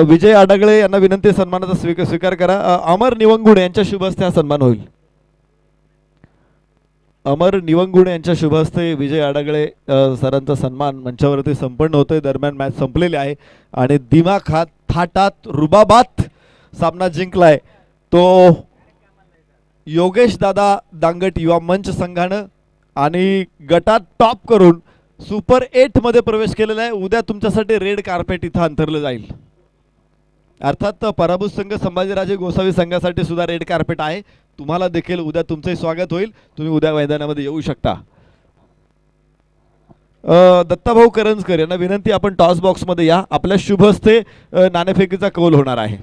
विजय आडागळे यांना विनंती, सन्मानाचा स्वीकार करा. अमर निवंगुणे यांच्या शुभ हस्ते हा सन्मान होईल. अमर निवंगुणे यांच्या शुभ हस्ते विजय आडागळे सरांचा सन्मान मंचावरती संपन्न होतोय. दरम्यान मॅच संपलेली आहे आणि दिमाखात थाटात रुबाबात सामना जिंकलाय तो योगेश दादा दांगट युवा मंच संघानं आणि गटात टॉप करून सुपर 8 मध्ये प्रवेश केलेला आहे. उद्या तुमच्यासाठी रेड कार्पेट इथं अंतरलं जाईल. अर्थात पराभूत संघ संभाजीराजे गोसावी संघासाठी सुद्धा रेड कार्पेट आहे. तुम्हाला देखील उद्या तुमचंही स्वागत होईल. तुम्ही उद्या मैदानामध्ये येऊ शकता. दत्ताभाऊ करंजकर यांना विनंती, आपण टॉस बॉक्स मध्ये या. आपल्या शुभ हस्ते नाणेफेकीचा कौल होणार आहे.